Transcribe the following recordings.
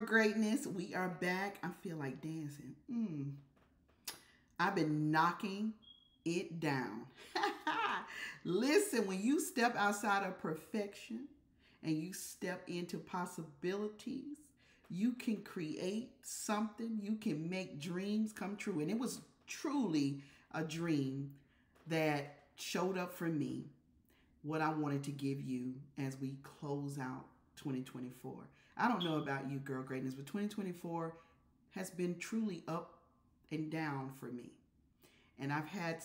Greatness, we are back. I feel like dancing. I've been knocking it down. Listen, when you step outside of perfection and you step into possibilities, you can create something, you can make dreams come true. And it was truly a dream that showed up for me, what I wanted to give you as we close out 2024. I don't know about you, Girl Greatness, but 2024 has been truly up and down for me. And I've had,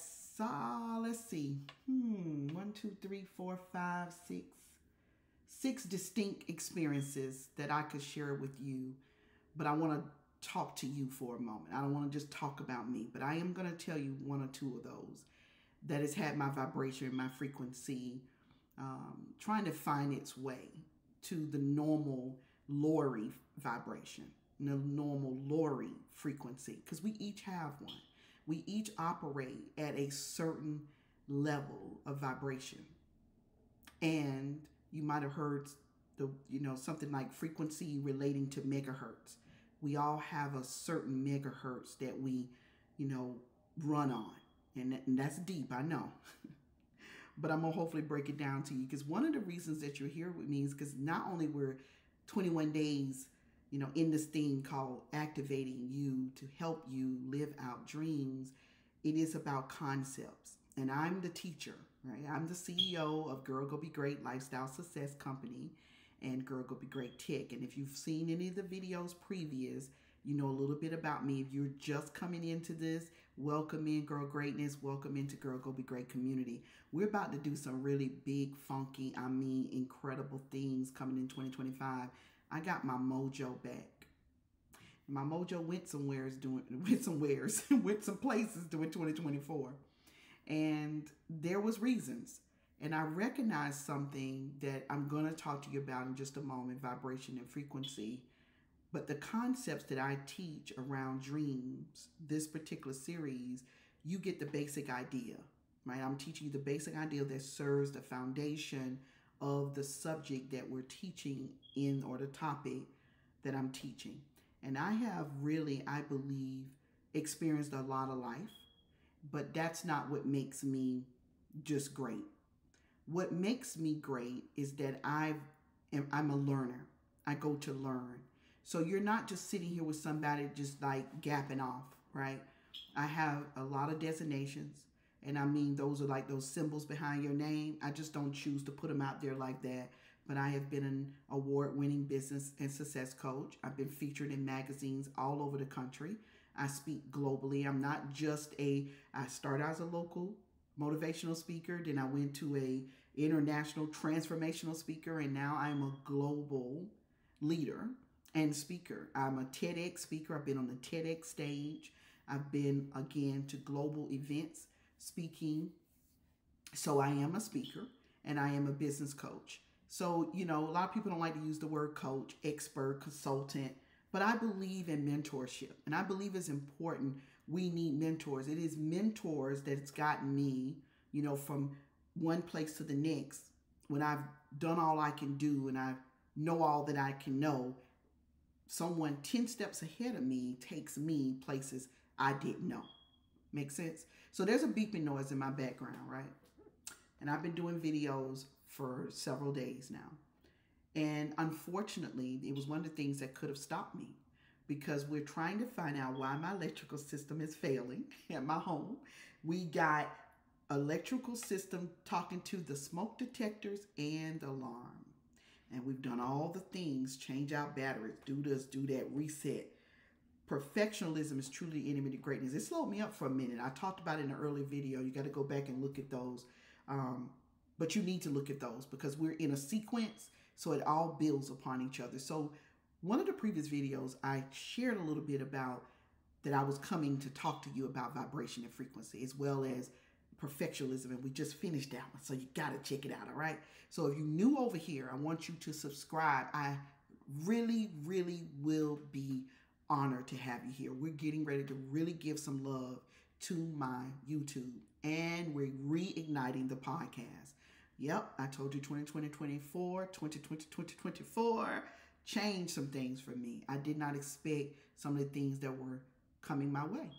let's see, one, two, three, four, five, six distinct experiences that I could share with you. But I want to talk to you for a moment. I don't want to just talk about me, but I am going to tell you one or two of those that has had my vibration, my frequency, trying to find its way to the normal Lori vibration, the normal Lori frequency, because we each have one. We each operate at a certain level of vibration. And you might have heard something like frequency relating to megahertz. We all have a certain megahertz that we, run on. And that's deep, I know. But I'm going to hopefully break it down to you, because one of the reasons that you're here with me is because not only we're 21 days, in this thing called activating you to help you live out dreams, it is about concepts. And I'm the teacher, right? I'm the CEO of Girl Go Be Great Lifestyle Success Company and Girl Go Be Great Tech. And if you've seen any of the videos previous, you know a little bit about me. If you're just coming into this, welcome in Girl Greatness. Welcome into Girl Go Be Great community. We're about to do some really big, funky, incredible things coming in 2025. I got my mojo back. My mojo went some places during 2024. And there was reasons. And I recognized something that I'm going to talk to you about in just a moment, vibration and frequency. But the concepts that I teach around dreams, this particular series, you get the basic idea, right? I'm teaching you the basic idea that serves the foundation of the subject that we're teaching or the topic that I'm teaching. And I have really, I believe, experienced a lot of life, but that's not what makes me just great. What makes me great is that I'm a learner. I go to learn. So you're not just sitting here with somebody just like gapping off, right? I have a lot of designations, and those are like those symbols behind your name. I just don't choose to put them out there like that. But I have been an award-winning business and success coach. I've been featured in magazines all over the country. I speak globally. I'm not just I started as a local motivational speaker, then I went to a international transformational speaker, and now I'm a global leader and speaker. I'm a TEDx speaker. I've been on the TEDx stage. I've been, again, to global events speaking. So I am a speaker, and I am a business coach. So, a lot of people don't like to use the word coach, expert, consultant, but I believe in mentorship, and I believe it's important. We need mentors. It is mentors that's gotten me, from one place to the next. When I've done all I can do and I know all that I can know, someone 10 steps ahead of me takes me places I didn't know. Make sense? So there's a beeping noise in my background, right? And I've been doing videos for several days now. And unfortunately, it was one of the things that could have stopped me, because we're trying to find out why my electrical system is failing at my home. We got electrical system talking to the smoke detectors and alarm. And we've done all the things, change out batteries, do this, do that, reset. Perfectionism is truly the enemy to greatness. It slowed me up for a minute. I talked about it in an early video. You got to go back and look at those. But you need to look at those because we're in a sequence, so it all builds upon each other. So one of the previous videos, I shared a little bit about that I was coming to talk to you about vibration and frequency, as well as perfectionism, and we just finished that one, so you got to check it out. All right, so if you're new over here, I want you to subscribe. I really will be honored to have you here. We're getting ready to really give some love to my YouTube, and we're reigniting the podcast. Yep, I told you 2020, 2024, 2020, 2024. changed some things for me. I did not expect some of the things that were coming my way.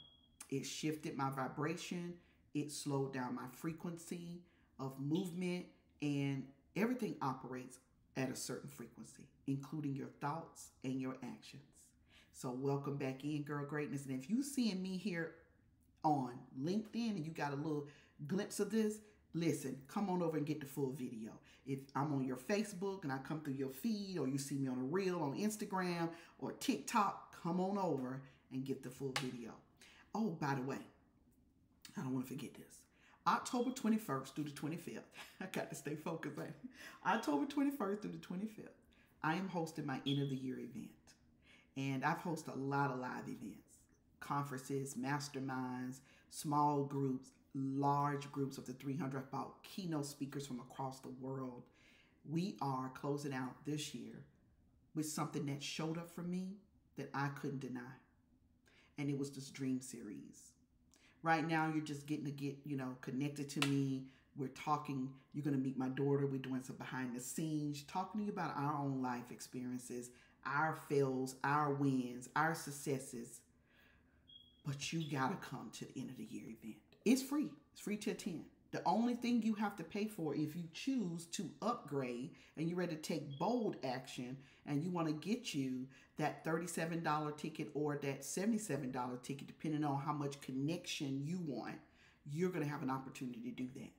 It shifted my vibration. It slowed down my frequency of movement, and everything operates at a certain frequency, including your thoughts and your actions. So welcome back in, Girl Greatness. And if you seeing me here on LinkedIn and you got a little glimpse of this, listen, come on over and get the full video. If I'm on your Facebook and I come through your feed, or you see me on a reel on Instagram or TikTok, come on over and get the full video. Oh, by the way, I don't want to forget this. October 21st through the 25th, I got to stay focused, right? October 21st through the 25th, I am hosting my end of the year event. And I've hosted a lot of live events, conferences, masterminds, small groups, large groups of the 300, about keynote speakers from across the world. We are closing out this year with something that showed up for me that I couldn't deny. And it was this dream series. Right now, you're just getting to get, connected to me. We're talking. You're going to meet my daughter. We're doing some behind the scenes, talking to you about our own life experiences, our fails, our wins, our successes. But you got to come to the end of the year event. It's free. It's free to attend. The only thing you have to pay for, if you choose to upgrade and you're ready to take bold action and you want to get you that $37 ticket or that $77 ticket, depending on how much connection you want, you're going to have an opportunity to do that.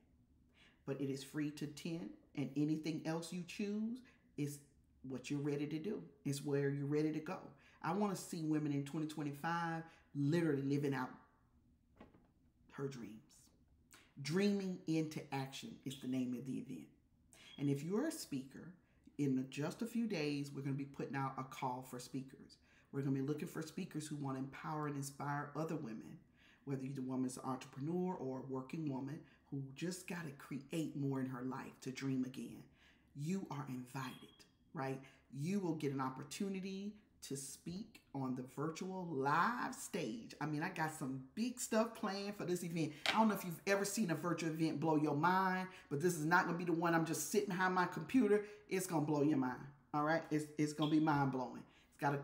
But it is free to attend, and anything else you choose is what you're ready to do. It's where you're ready to go. I want to see women in 2025 literally living out her dreams. Dreaming into Action is the name of the event. And if you're a speaker, in just a few days, we're going to be putting out a call for speakers. We're going to be looking for speakers who want to empower and inspire other women, whether you're a woman's an entrepreneur or a working woman who just got to create more in her life to dream again. You are invited, right? You will get an opportunity to speak on the virtual live stage. I mean, I got some big stuff planned for this event. I don't know if you've ever seen a virtual event blow your mind, but this is not going to be the one I'm just sitting behind my computer. It's going to blow your mind. All right? It's going to be mind blowing.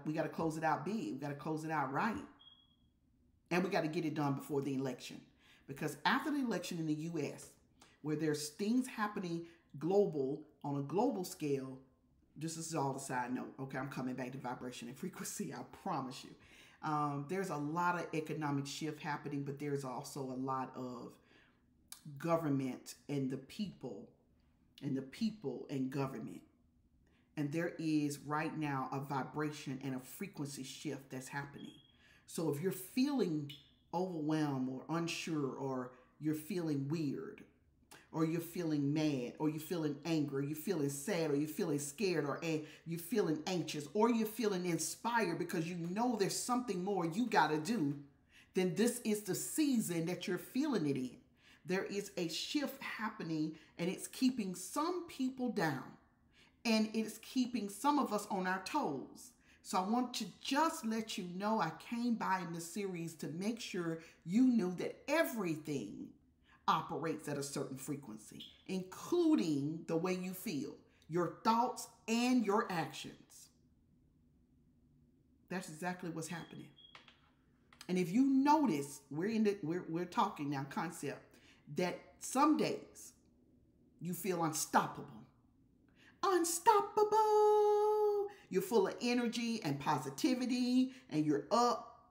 We got to close it out big. We got to close it out right. And we got to get it done before the election. Because after the election in the U.S., where there's things happening on a global scale, this is all a side note. Okay, I'm coming back to vibration and frequency. I promise you. There's a lot of economic shift happening, but there's also a lot of government and the people and government. And there is right now a vibration and a frequency shift that's happening. So if you're feeling overwhelmed or unsure, or you're feeling weird, or you're feeling mad, or you're feeling angry, or you're feeling sad, or you're feeling scared, or you're feeling anxious, or you're feeling inspired because you know there's something more you got to do, then this is the season that you're feeling it in. There is a shift happening, and it's keeping some people down, and it's keeping some of us on our toes. So I want to just let you know I came by in this series to make sure you knew that everything operates at a certain frequency, including the way you feel, your thoughts, and your actions. That's exactly what's happening. And if you notice, we're talking now concept that some days you feel unstoppable. Unstoppable. You're full of energy and positivity, and you're up.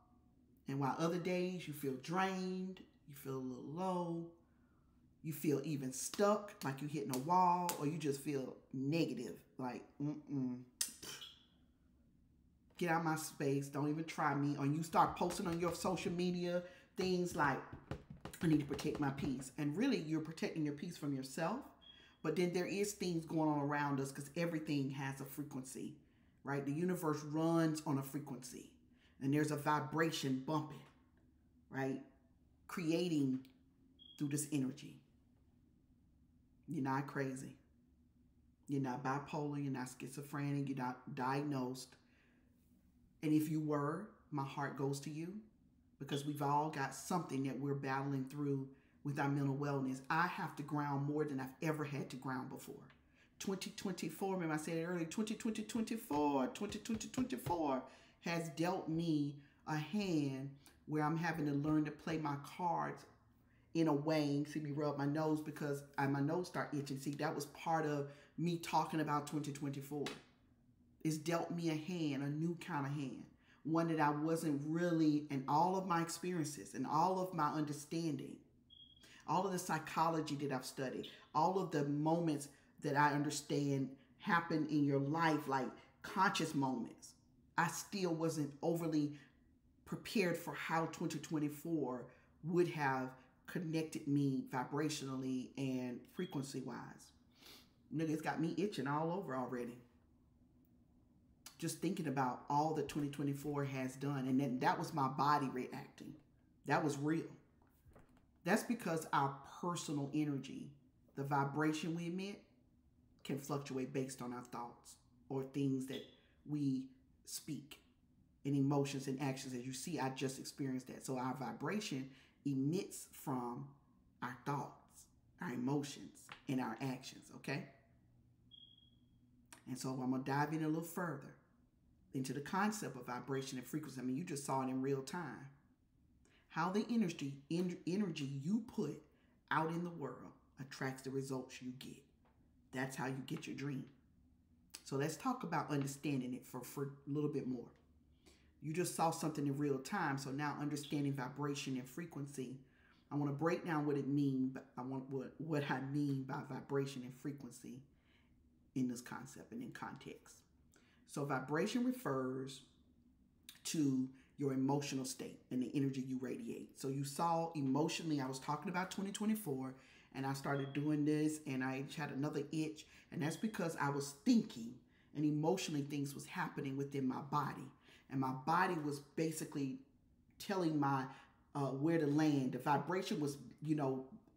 And while other days you feel drained, you feel a little low, you feel even stuck, like you're hitting a wall, or you just feel negative, like, get out of my space, don't even try me. Or you start posting on your social media things like, I need to protect my peace. And really, you're protecting your peace from yourself. But then there is things going on around us, because everything has a frequency, right? The universe runs on a frequency. And there's a vibration bumping, right? Creating through this energy. You're not crazy. You're not bipolar. You're not schizophrenic. You're not diagnosed. And if you were, my heart goes to you, because we've all got something that we're battling through with our mental wellness. I have to ground more than I've ever had to ground before. 2024, remember I said it earlier, 2024 has dealt me a hand where I'm having to learn to play my cards in a way. You see me rub my nose because my nose start itching. See, that was part of me talking about 2024. It's dealt me a hand, a new kind of hand, one that I wasn't really, in all of my experiences and all of my understanding, all of the psychology that I've studied, all of the moments that I understand happen in your life, like conscious moments, I still wasn't overly prepared for how 2024 would have connected me vibrationally and frequency wise. Nigga, it's got me itching all over already. Just thinking about all that 2024 has done. And then that was my body reacting. That was real. That's because our personal energy, the vibration we emit, can fluctuate based on our thoughts or things that we speak and emotions and actions. As you see, I just experienced that. So our vibration emits from our thoughts, our emotions, and our actions, okay? And so I'm going to dive in a little further into the concept of vibration and frequency. I mean, you just saw it in real time. How the energy you put out in the world attracts the results you get. That's how you get your dream. So let's talk about understanding it for a little bit more. You just saw something in real time. So now understanding vibration and frequency, I want to break down what it means. But I want what I mean by vibration and frequency in this concept and in context. So vibration refers to your emotional state and the energy you radiate. So you saw emotionally, I was talking about 2024 and I started doing this and I had another itch. And that's because I was thinking and emotionally things was happening within my body. And my body was basically telling my where to land. The vibration was,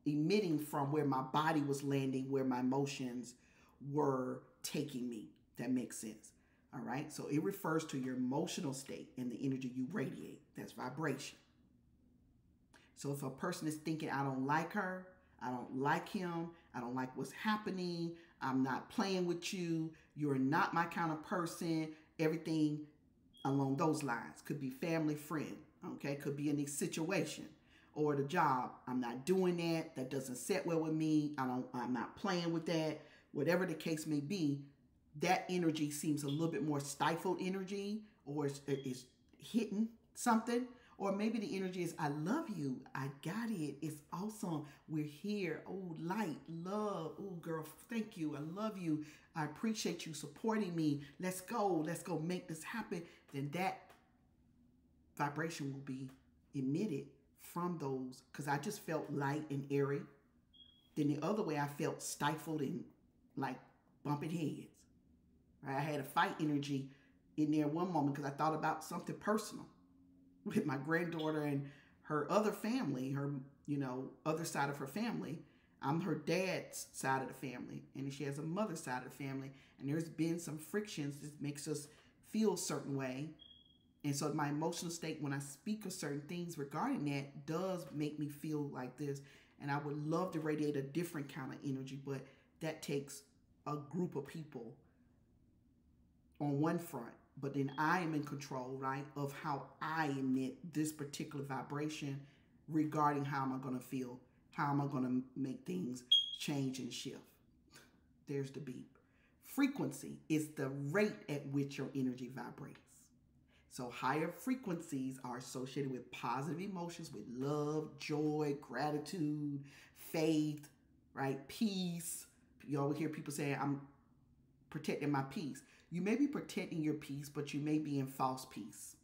emitting from where my body was landing, where my emotions were taking me. That makes sense. All right. So it refers to your emotional state and the energy you radiate. That's vibration. So if a person is thinking, I don't like her, I don't like him, I don't like what's happening, I'm not playing with you, you're not my kind of person, everything along those lines. Could be family, friend, okay? Could be any situation or the job. I'm not doing that. That doesn't sit well with me. I'm not playing with that. Whatever the case may be, that energy seems a little bit more stifled energy, or is hitting something. Or maybe the energy is, I love you. I got it. It's awesome. We're here. Oh, light, love. Oh, girl, thank you. I love you. I appreciate you supporting me. Let's go. Let's go make this happen. Then that vibration will be emitted from those, because I just felt light and airy. Then the other way, I felt stifled and like bumping heads. Right? I had a fight energy in there one moment because I thought about something personal with my granddaughter and her other family, her, other side of her family. I'm her dad's side of the family, and she has a mother's side of the family. And there's been some frictions that makes us feel a certain way. And so my emotional state, when I speak of certain things regarding that, does make me feel like this. And I would love to radiate a different kind of energy, but that takes a group of people on one front. But then I am in control, right, of how I emit this particular vibration regarding how am I going to feel, how am I going to make things change and shift. There's the beep. Frequency is the rate at which your energy vibrates. So higher frequencies are associated with positive emotions, with love, joy, gratitude, faith, right, peace. You always hear people say, I'm protecting my peace. You may be protecting your peace, but you may be in false peace.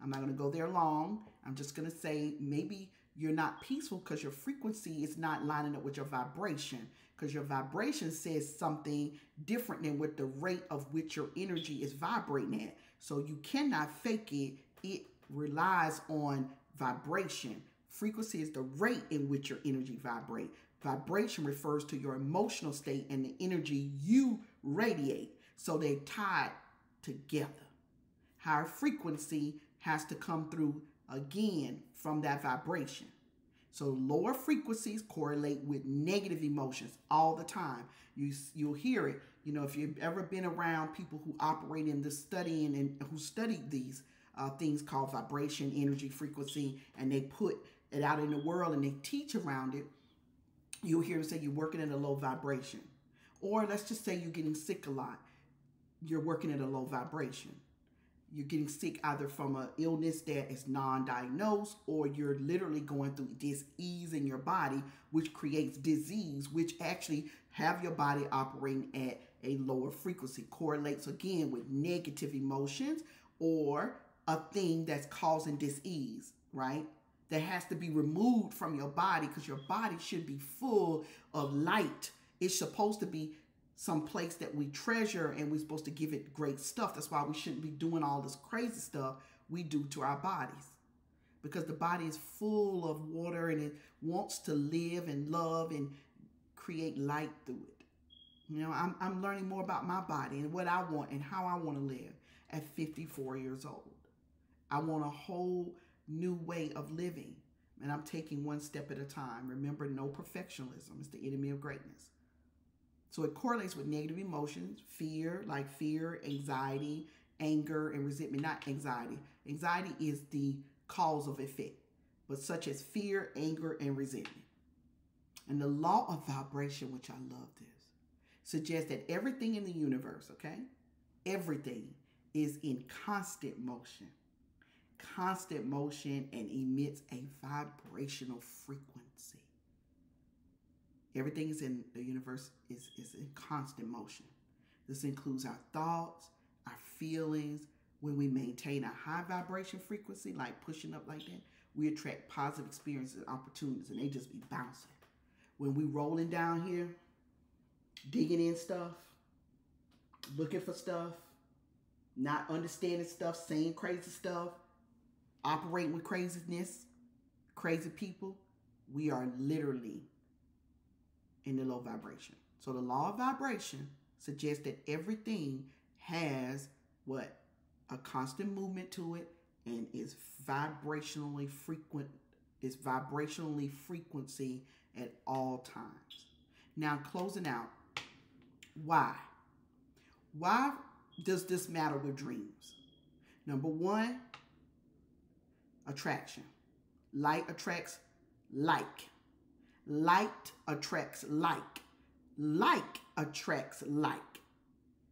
I'm not going to go there long. I'm just going to say maybe you're not peaceful because your frequency is not lining up with your vibration, because your vibration says something different than what the rate of which your energy is vibrating at. So you cannot fake it. It relies on vibration. Frequency is the rate in which your energy vibrates. Vibration refers to your emotional state and the energy you radiate. So they're tied together. Higher frequency has to come through again from that vibration. So lower frequencies correlate with negative emotions all the time. You'll hear it. You know, if you've ever been around people who operate in this studying and who studied these things called vibration, energy, frequency, and they put it out in the world and they teach around it, you'll hear them say you're working at a low vibration. Or let's just say you're getting sick a lot. You're working at a low vibration. You're getting sick either from an illness that is non-diagnosed, or you're literally going through dis-ease in your body, which creates disease, which actually have your body operating at a lower frequency. Correlates again with negative emotions or a thing that's causing dis-ease, right? That has to be removed from your body, because your body should be full of light. It's supposed to be some place that we treasure, and we're supposed to give it great stuff. That's why we shouldn't be doing all this crazy stuff we do to our bodies, because the body is full of water and it wants to live and love and create light through it. You know, I'm learning more about my body and what I want and how I want to live at 54 years old. I want a whole new way of living, and I'm taking one step at a time. Remember, no perfectionism is the enemy of greatness. So it correlates with negative emotions, fear, like fear, anxiety, anger, and resentment. Not anxiety. Anxiety is the cause of effect, but such as fear, anger, and resentment. And the law of vibration, which I love this, suggests that everything in the universe, okay, everything is in constant motion and emits a vibrational frequency. Everything is in the universe is in constant motion. This includes our thoughts, our feelings. When we maintain a high vibration frequency, like pushing up like that, we attract positive experiences and opportunities, and they just be bouncing. When we rolling down here, digging in stuff, looking for stuff, not understanding stuff, saying crazy stuff, operating with craziness, crazy people, we are literally in the low vibration. So the law of vibration suggests that everything has what? A constant movement to it, and is vibrationally frequency at all times. Now, closing out, why? Why does this matter with dreams? Number one, attraction. Light attracts like. Light attracts like. Like attracts like.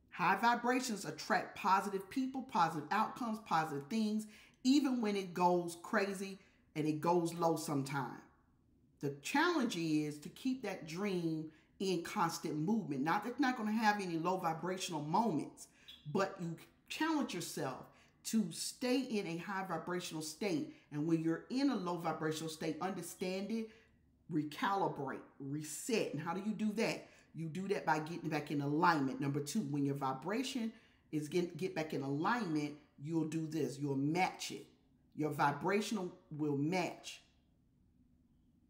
High vibrations attract positive people, positive outcomes, positive things, even when it goes crazy and it goes low sometime. The challenge is to keep that dream in constant movement. Not that it's not going to have any low vibrational moments, but you challenge yourself to stay in a high vibrational state. And when you're in a low vibrational state, understand it, recalibrate, reset. And how do you do that? You do that by getting back in alignment. Number two, when your vibration is get back in alignment, you'll do this. You'll match it. Your vibrational will match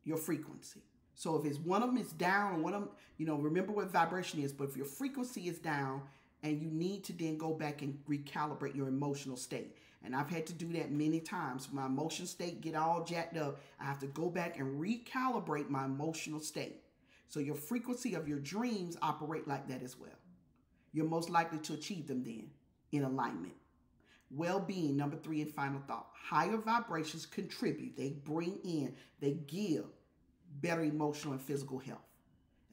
your frequency. So if it's one of them is down, one of them, remember what vibration is, but if your frequency is down, and you need to then go back and recalibrate your emotional state. And I've had to do that many times. My emotional state get all jacked up. I have to go back and recalibrate my emotional state. So your frequency of your dreams operate like that as well. You're most likely to achieve them then in alignment. Well-being, number three and final thought. Higher vibrations contribute. They bring in, they give better emotional and physical health.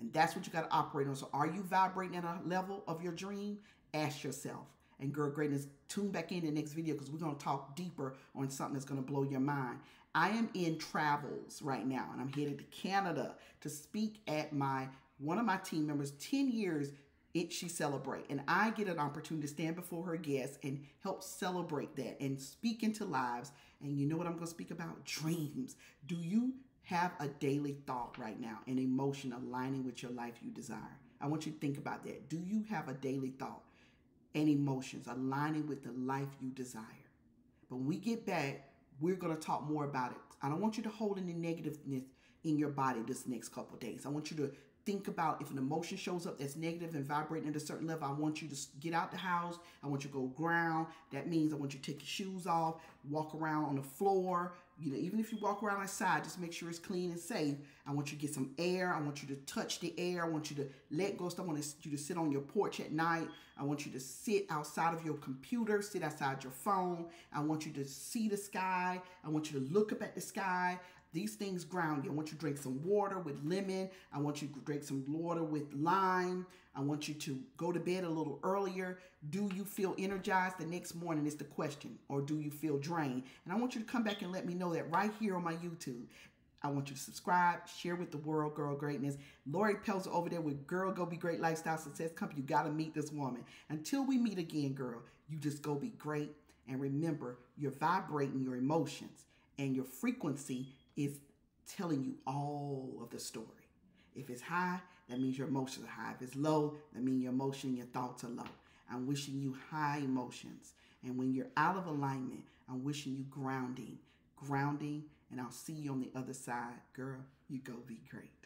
And that's what you got to operate on. So are you vibrating at a level of your dream? Ask yourself. And Girl Greatness, tune back in the next video, because we're going to talk deeper on something that's going to blow your mind. I am in travels right now, and I'm headed to Canada to speak at one of my team members' 10 years she celebrate. And I get an opportunity to stand before her guests and help celebrate that and speak into lives. And you know what I'm going to speak about? Dreams. Do you have a daily thought right now, an emotion aligning with your life you desire? I want you to think about that. Do you have a daily thought and emotions aligning with the life you desire? But when we get back, we're going to talk more about it. I don't want you to hold any negativeness in your body this next couple of days. I want you to think about if an emotion shows up that's negative and vibrating at a certain level, I want you to get out the house. I want you to go ground. That means I want you to take your shoes off, walk around on the floor, You know, even if you walk around outside, just make sure it's clean and safe. I want you to get some air. I want you to touch the air. I want you to let go. I want you to sit on your porch at night. I want you to sit outside of your computer, sit outside your phone. I want you to see the sky. I want you to look up at the sky. These things ground you. I want you to drink some water with lemon. I want you to drink some water with lime. I want you to go to bed a little earlier. Do you feel energized the next morning is the question, or do you feel drained? And I want you to come back and let me know that right here on my YouTube. I want you to subscribe, share with the world, Girl Greatness. Lori Pelzer over there with Girl Go Be Great Lifestyle Success Company. You got to meet this woman. Until we meet again, girl, you just go be great. And remember, you're vibrating your emotions, and your frequency is telling you all of the story. If it's high, that means your emotions are high. If it's low, that means your emotion and your thoughts are low. I'm wishing you high emotions. And when you're out of alignment, I'm wishing you grounding, and I'll see you on the other side. Girl, you go be great.